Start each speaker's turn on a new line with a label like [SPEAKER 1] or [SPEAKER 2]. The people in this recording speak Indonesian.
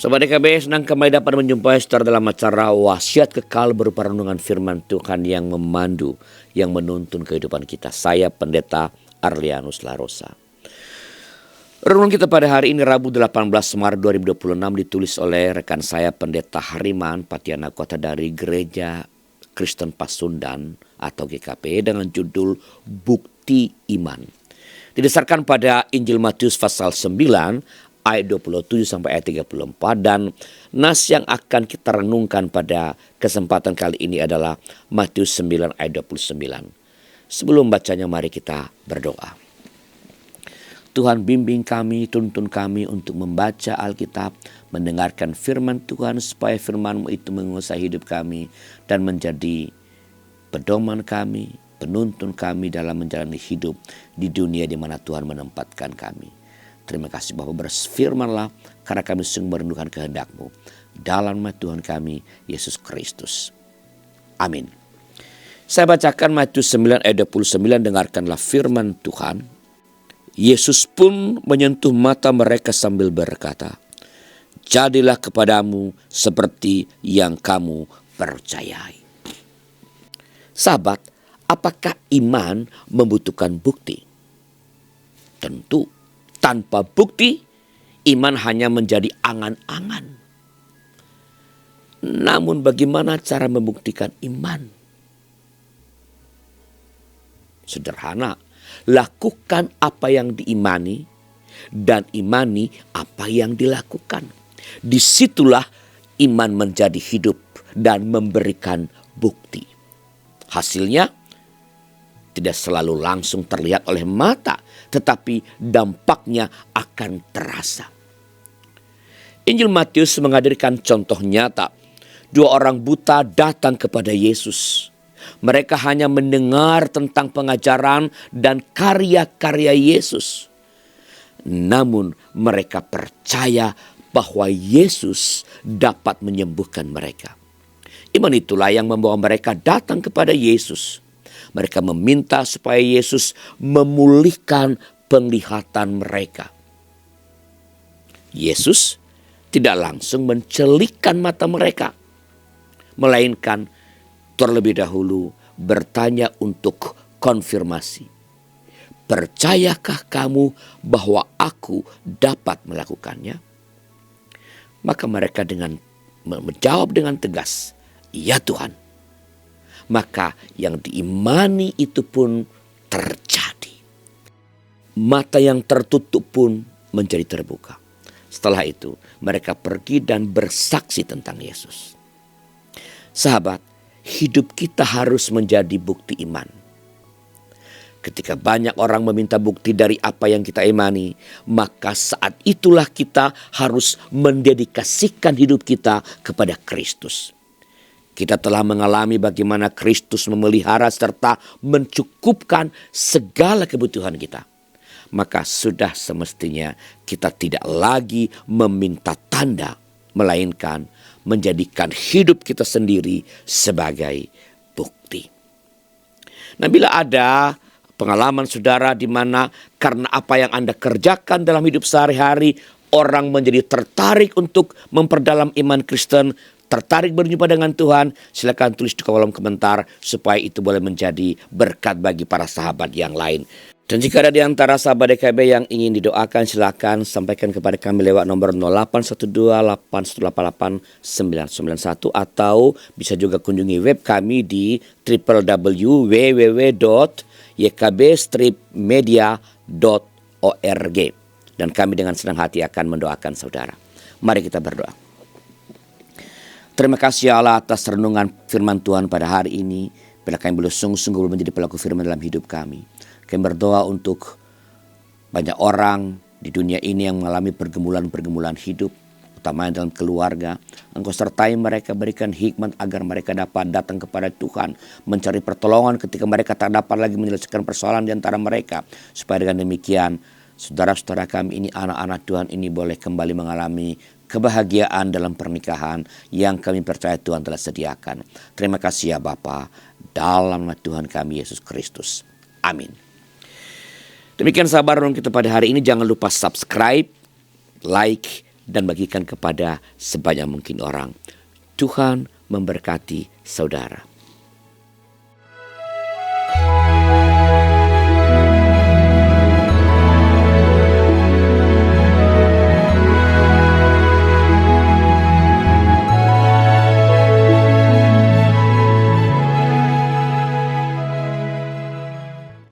[SPEAKER 1] Sobat DKB, senang kembali dapat menjumpai saudara dalam acara Wasiat Kekal berupa renungan firman Tuhan yang memandu, yang menuntun kehidupan kita. Saya Pendeta Arlianus Larosa. Renungan kita pada hari ini Rabu 18 Maret 2026 ditulis oleh rekan saya Pendeta Hariman Patiana Kota dari Gereja Kristen Pasundan atau GKP dengan judul Bukti Iman. Didasarkan pada Injil Matius pasal 9 ayat 27 sampai ayat 34, dan nas yang akan kita renungkan pada kesempatan kali ini adalah Matius 9 ayat 29. Sebelum bacanya mari kita berdoa. Tuhan, bimbing kami, tuntun kami untuk membaca Alkitab, mendengarkan firman Tuhan supaya firman-Mu itu menguasai hidup kami dan menjadi pedoman kami, penuntun kami dalam menjalani hidup di dunia di mana Tuhan menempatkan kami. Terima kasih Bapa, berfirmanlah karena kami sungguh merindukan kehendak-Mu. Dalam nama Tuhan kami, Yesus Kristus. Amin. Saya bacakan Matius 9 ayat 29, dengarkanlah firman Tuhan. Yesus pun menyentuh mata mereka sambil berkata, jadilah kepadamu seperti yang kamu percayai. Sahabat, apakah iman membutuhkan bukti? Tentu. Tanpa bukti, iman hanya menjadi angan-angan. Namun bagaimana cara membuktikan iman? Sederhana, lakukan apa yang diimani dan imani apa yang dilakukan. Disitulah iman menjadi hidup dan memberikan bukti. Hasilnya tidak selalu langsung terlihat oleh mata, tetapi dampaknya akan terasa. Injil Matius menghadirkan contoh nyata. Dua orang buta datang kepada Yesus. Mereka hanya mendengar tentang pengajaran dan karya-karya Yesus. Namun mereka percaya bahwa Yesus dapat menyembuhkan mereka. Iman itulah yang membawa mereka datang kepada Yesus. Mereka meminta supaya Yesus memulihkan penglihatan mereka. Yesus tidak langsung mencelikkan mata mereka, melainkan terlebih dahulu bertanya untuk konfirmasi. Percayakah kamu bahwa aku dapat melakukannya? Maka mereka menjawab dengan tegas, ya Tuhan. Maka yang diimani itu pun terjadi. Mata yang tertutup pun menjadi terbuka. Setelah itu mereka pergi dan bersaksi tentang Yesus. Sahabat, hidup kita harus menjadi bukti iman. Ketika banyak orang meminta bukti dari apa yang kita imani, maka saat itulah kita harus mendedikasikan hidup kita kepada Kristus. Kita telah mengalami bagaimana Kristus memelihara serta mencukupkan segala kebutuhan kita. Maka sudah semestinya kita tidak lagi meminta tanda, melainkan menjadikan hidup kita sendiri sebagai bukti. Nah, bila ada pengalaman saudara di mana karena apa yang Anda kerjakan dalam hidup sehari-hari, orang menjadi tertarik untuk memperdalam iman Kristen, tertarik berjumpa dengan Tuhan, silakan tulis di kolom komentar supaya itu boleh menjadi berkat bagi para sahabat yang lain. Dan jika ada di antara sahabat DKB yang ingin didoakan, silakan sampaikan kepada kami lewat nomor 081281888991 atau bisa juga kunjungi web kami di www.ykb-media.org. Dan kami dengan senang hati akan mendoakan saudara. Mari kita berdoa. Terima kasih ya Allah atas renungan firman Tuhan pada hari ini. Bila kami boleh sungguh-sungguh menjadi pelaku firman dalam hidup kami. Kami berdoa untuk banyak orang di dunia ini yang mengalami pergumulan-pergumulan hidup, utamanya dalam keluarga. Engkau sertai mereka, berikan hikmat agar mereka dapat datang kepada Tuhan, mencari pertolongan ketika mereka tak dapat lagi menyelesaikan persoalan di antara mereka. Supaya dengan demikian, saudara-saudara kami ini, anak-anak Tuhan ini boleh kembali mengalami kebahagiaan dalam pernikahan yang kami percaya Tuhan telah sediakan. Terima kasih ya Bapa, dalam nama Tuhan kami Yesus Kristus. Amin. Demikian sahabat renung kita pada hari ini. Jangan lupa subscribe, like, dan bagikan kepada sebanyak mungkin orang. Tuhan memberkati saudara.